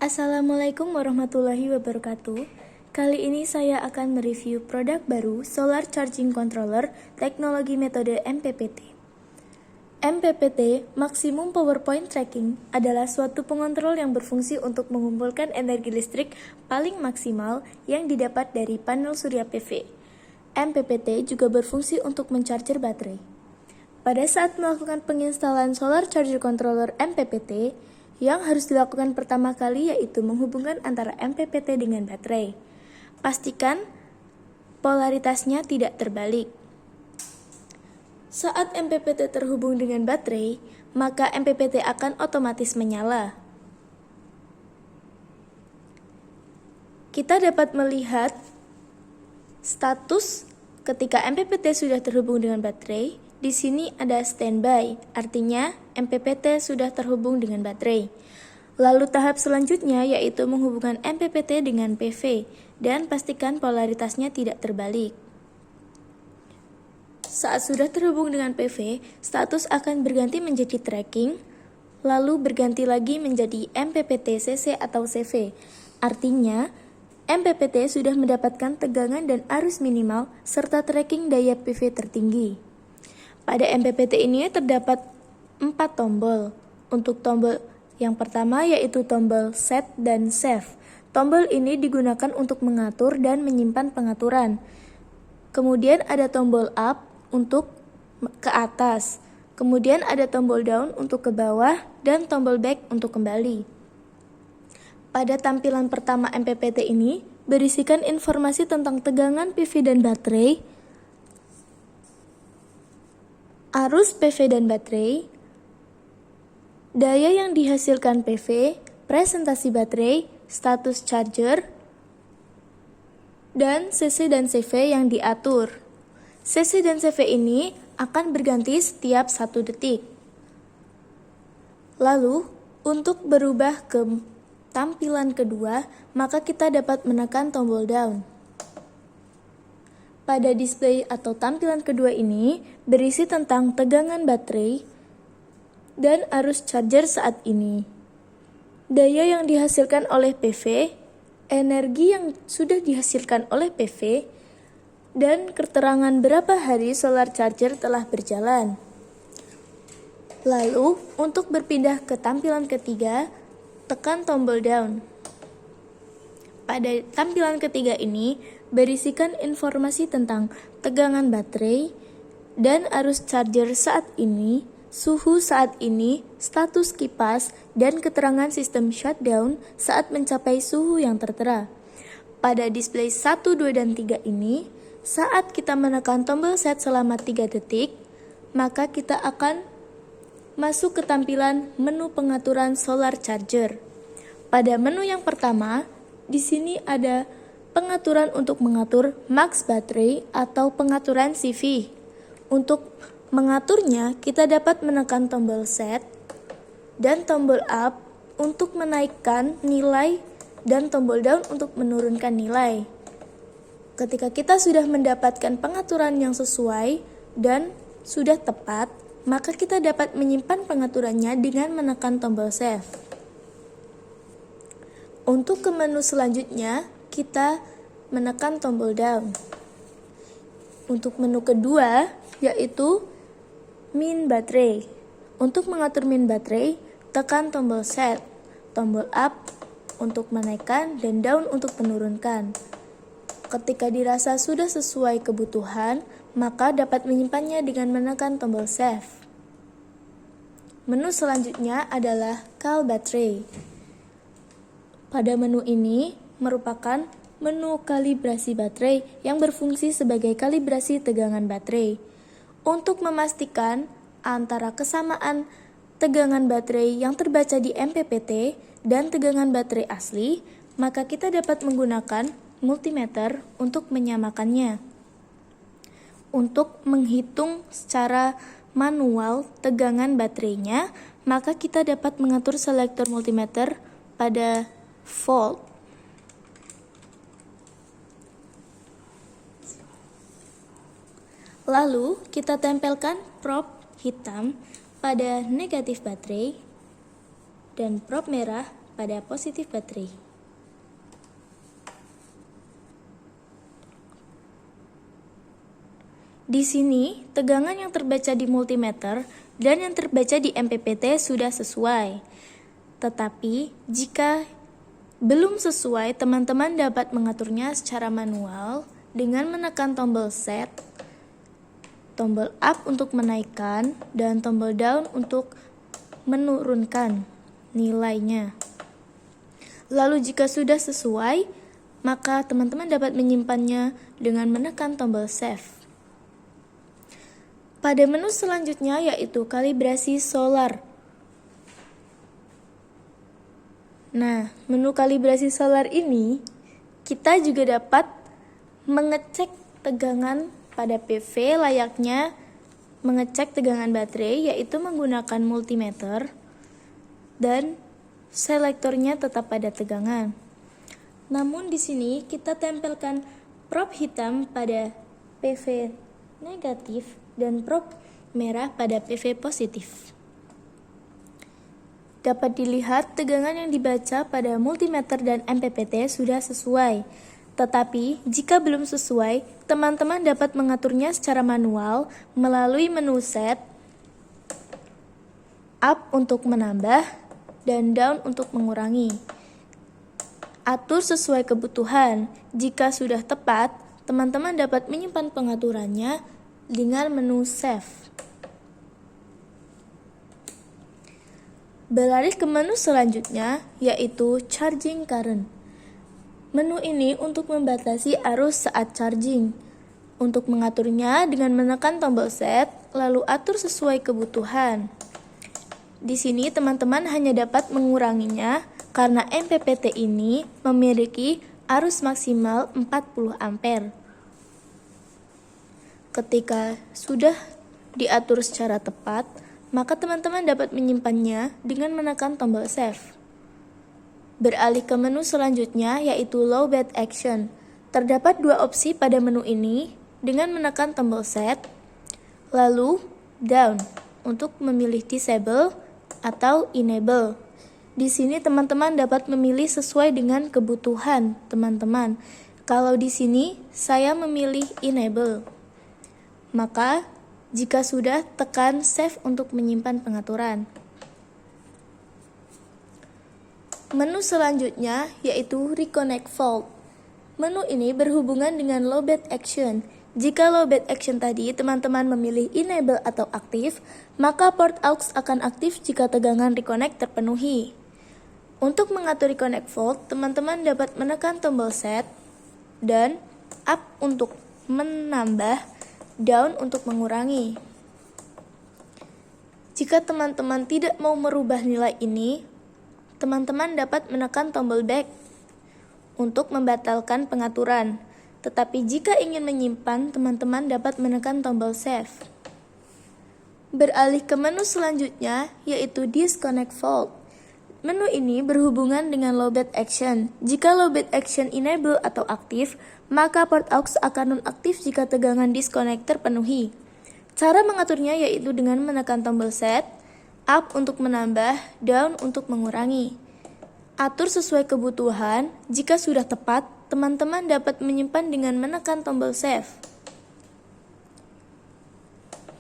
Assalamualaikum warahmatullahi wabarakatuh. Kali ini saya akan mereview produk baru Solar Charging Controller teknologi metode MPPT. MPPT, Maximum Power Point Tracking, adalah suatu pengontrol yang berfungsi untuk mengumpulkan energi listrik paling maksimal yang didapat dari panel surya PV. MPPT juga berfungsi untuk mencarger baterai. Pada saat melakukan penginstalan Solar Charger Controller MPPT, yang harus dilakukan pertama kali yaitu menghubungkan antara MPPT dengan baterai. Pastikan polaritasnya tidak terbalik. Saat MPPT terhubung dengan baterai, maka MPPT akan otomatis menyala. Kita dapat melihat status ketika MPPT sudah terhubung dengan baterai. Di sini ada standby, artinya MPPT sudah terhubung dengan baterai. Lalu tahap selanjutnya yaitu menghubungkan MPPT dengan PV dan pastikan polaritasnya tidak terbalik. Saat sudah terhubung dengan PV, status akan berganti menjadi tracking, lalu berganti lagi menjadi MPPT CC atau CV. Artinya, MPPT sudah mendapatkan tegangan dan arus minimal serta tracking daya PV tertinggi. Pada MPPT ini terdapat 4 tombol. Untuk tombol yang pertama yaitu tombol Set dan Save. Tombol ini digunakan untuk mengatur dan menyimpan pengaturan. Kemudian ada tombol Up untuk ke atas. Kemudian ada tombol Down untuk ke bawah dan tombol Back untuk kembali. Pada tampilan pertama MPPT ini berisikan informasi tentang tegangan PV dan baterai, arus PV dan baterai, daya yang dihasilkan PV, presentasi baterai, status charger, dan CC dan CV yang diatur. CC dan CV ini akan berganti setiap 1 detik. Lalu, untuk berubah ke tampilan kedua, maka kita dapat menekan tombol down. Pada display atau tampilan kedua ini berisi tentang tegangan baterai dan arus charger saat ini, daya yang dihasilkan oleh PV, energi yang sudah dihasilkan oleh PV, dan keterangan berapa hari solar charger telah berjalan. Lalu, untuk berpindah ke tampilan ketiga, tekan tombol down. Pada tampilan ketiga ini berisikan informasi tentang tegangan baterai dan arus charger saat ini, suhu saat ini, status kipas, dan keterangan sistem shutdown saat mencapai suhu yang tertera. Pada display 1, 2, dan 3 ini, saat kita menekan tombol set selama 3 detik, maka kita akan masuk ke tampilan menu pengaturan solar charger. Pada menu yang pertama, di sini ada pengaturan untuk mengatur max baterai atau pengaturan CV. Untuk mengaturnya, kita dapat menekan tombol set dan tombol up untuk menaikkan nilai dan tombol down untuk menurunkan nilai. Ketika kita sudah mendapatkan pengaturan yang sesuai dan sudah tepat, maka kita dapat menyimpan pengaturannya dengan menekan tombol save. Untuk ke menu selanjutnya, kita menekan tombol down. Untuk menu kedua, yaitu min baterai. Untuk mengatur min baterai, tekan tombol set, tombol up untuk menaikkan, dan down untuk menurunkan. Ketika dirasa sudah sesuai kebutuhan, maka dapat menyimpannya dengan menekan tombol save. Menu selanjutnya adalah call baterai. Pada menu ini merupakan menu kalibrasi baterai yang berfungsi sebagai kalibrasi tegangan baterai. Untuk memastikan antara kesamaan tegangan baterai yang terbaca di MPPT dan tegangan baterai asli, maka kita dapat menggunakan multimeter untuk menyamakannya. Untuk menghitung secara manual tegangan baterainya, maka kita dapat mengatur selektor multimeter pada volt. Lalu kita tempelkan probe hitam pada negatif baterai dan probe merah pada positif baterai. Di sini, tegangan yang terbaca di multimeter dan yang terbaca di MPPT sudah sesuai. Tetapi, jika belum sesuai, teman-teman dapat mengaturnya secara manual dengan menekan tombol set, tombol up untuk menaikkan, dan tombol down untuk menurunkan nilainya. Lalu jika sudah sesuai, maka teman-teman dapat menyimpannya dengan menekan tombol save. Pada menu selanjutnya yaitu kalibrasi solar. Nah, menu kalibrasi solar ini kita juga dapat mengecek tegangan pada PV layaknya mengecek tegangan baterai, yaitu menggunakan multimeter dan selektornya tetap pada tegangan. Namun di sini kita tempelkan probe hitam pada PV negatif dan probe merah pada PV positif. Dapat dilihat tegangan yang dibaca pada multimeter dan MPPT sudah sesuai. Tetapi jika belum sesuai, teman-teman dapat mengaturnya secara manual melalui menu set, up untuk menambah, dan down untuk mengurangi. Atur sesuai kebutuhan. Jika sudah tepat, teman-teman dapat menyimpan pengaturannya dengan menu save. Beralih ke menu selanjutnya, yaitu charging current. Menu ini untuk membatasi arus saat charging. Untuk mengaturnya dengan menekan tombol set, lalu atur sesuai kebutuhan. Di sini teman-teman hanya dapat menguranginya karena MPPT ini memiliki arus maksimal 40 ampere. Ketika sudah diatur secara tepat, maka teman-teman dapat menyimpannya dengan menekan tombol save. Beralih ke menu selanjutnya yaitu low bed action. Terdapat dua opsi pada menu ini dengan menekan tombol set, lalu down untuk memilih disable atau enable. Di sini teman-teman dapat memilih sesuai dengan kebutuhan teman-teman. Kalau di sini saya memilih enable. Maka, jika sudah, tekan save untuk menyimpan pengaturan. Menu selanjutnya yaitu reconnect fault. Menu ini berhubungan dengan low bed action. Jika low bed action tadi teman-teman memilih enable atau aktif, maka port aux akan aktif jika tegangan reconnect terpenuhi. Untuk mengatur reconnect fault, teman-teman dapat menekan tombol set dan up untuk menambah, down untuk mengurangi. Jika teman-teman tidak mau merubah nilai ini, teman-teman dapat menekan tombol back untuk membatalkan pengaturan. Tetapi jika ingin menyimpan, teman-teman dapat menekan tombol save. Beralih ke menu selanjutnya yaitu disconnect fault. Menu ini berhubungan dengan low bed action. Jika low bed action enable atau aktif, maka port aux akan nonaktif jika tegangan disconnect terpenuhi. Cara mengaturnya yaitu dengan menekan tombol set, up untuk menambah, down untuk mengurangi. Atur sesuai kebutuhan. Jika sudah tepat, teman-teman dapat menyimpan dengan menekan tombol save.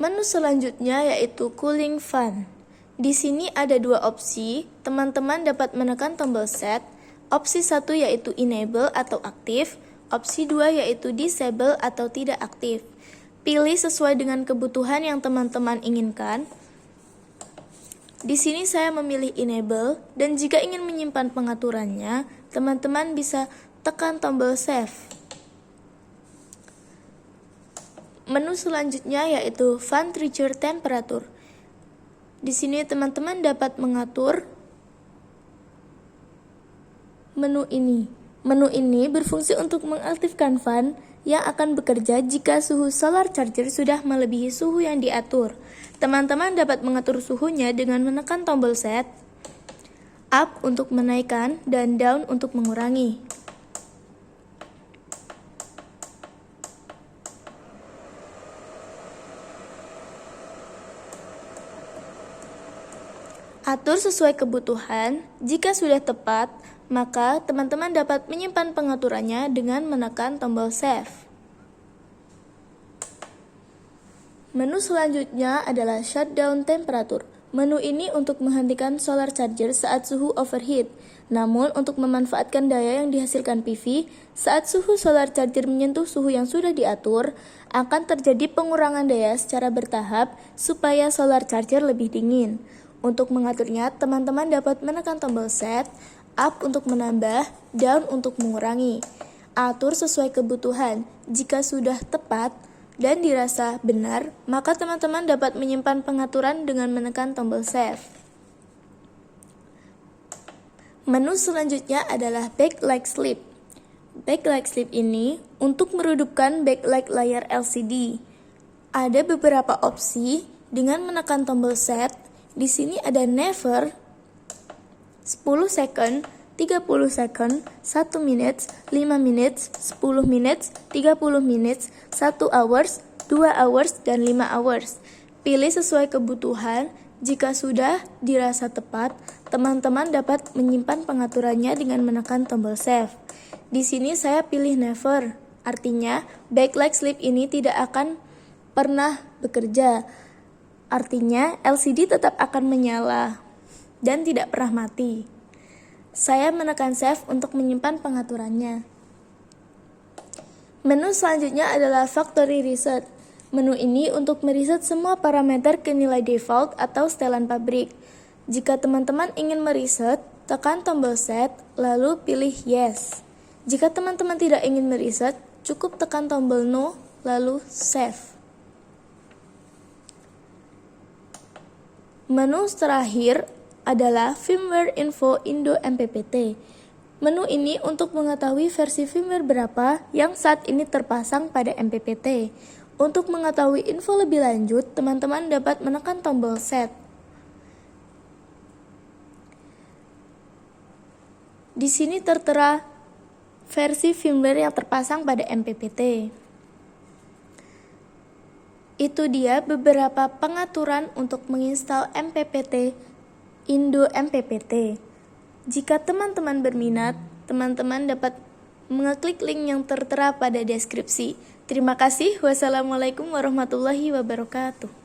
Menu selanjutnya yaitu cooling fan. Di sini ada dua opsi, teman-teman dapat menekan tombol set. Opsi 1 yaitu enable atau aktif, opsi 2 yaitu disable atau tidak aktif. Pilih sesuai dengan kebutuhan yang teman-teman inginkan. Di sini saya memilih enable, dan jika ingin menyimpan pengaturannya, teman-teman bisa tekan tombol save. Menu selanjutnya yaitu fan trigger temperature. Di sini teman-teman dapat mengatur menu ini. Menu ini berfungsi untuk mengaktifkan fan yang akan bekerja jika suhu solar charger sudah melebihi suhu yang diatur. Teman-teman dapat mengatur suhunya dengan menekan tombol set, up untuk menaikkan, dan down untuk mengurangi. Atur sesuai kebutuhan. Jika sudah tepat, maka teman-teman dapat menyimpan pengaturannya dengan menekan tombol save. Menu selanjutnya adalah shutdown temperatur. Menu ini untuk menghentikan solar charger saat suhu overheat. Namun, untuk memanfaatkan daya yang dihasilkan PV, saat suhu solar charger menyentuh suhu yang sudah diatur, akan terjadi pengurangan daya secara bertahap supaya solar charger lebih dingin. Untuk mengaturnya, teman-teman dapat menekan tombol set, up untuk menambah, down untuk mengurangi. Atur sesuai kebutuhan. Jika sudah tepat dan dirasa benar, maka teman-teman dapat menyimpan pengaturan dengan menekan tombol save. Menu selanjutnya adalah backlight sleep. Backlight sleep ini untuk meredupkan backlight layar LCD. Ada beberapa opsi dengan menekan tombol set. Di sini ada never, 10 second, 30 second, 1 minute, 5 minutes, 10 minutes, 30 minutes, 1 hours, 2 hours, dan 5 hours. Pilih sesuai kebutuhan. Jika sudah dirasa tepat, teman-teman dapat menyimpan pengaturannya dengan menekan tombol save. Di sini saya pilih never, artinya backlight sleep ini tidak akan pernah bekerja. Artinya LCD tetap akan menyala dan tidak pernah mati. Saya menekan save untuk menyimpan pengaturannya. Menu selanjutnya adalah factory reset. Menu ini untuk meriset semua parameter ke nilai default atau setelan pabrik. Jika teman-teman ingin meriset, tekan tombol set, lalu pilih yes. Jika teman-teman tidak ingin meriset, cukup tekan tombol no, lalu save. Menu terakhir adalah firmware info Indo MPPT. Menu ini untuk mengetahui versi firmware berapa yang saat ini terpasang pada MPPT. Untuk mengetahui info lebih lanjut, teman-teman dapat menekan tombol set. Di sini tertera versi firmware yang terpasang pada MPPT. Itu dia beberapa pengaturan untuk menginstal MPPT Indo MPPT. Jika teman-teman berminat, teman-teman dapat mengeklik link yang tertera pada deskripsi. Terima kasih. Wassalamualaikum warahmatullahi wabarakatuh.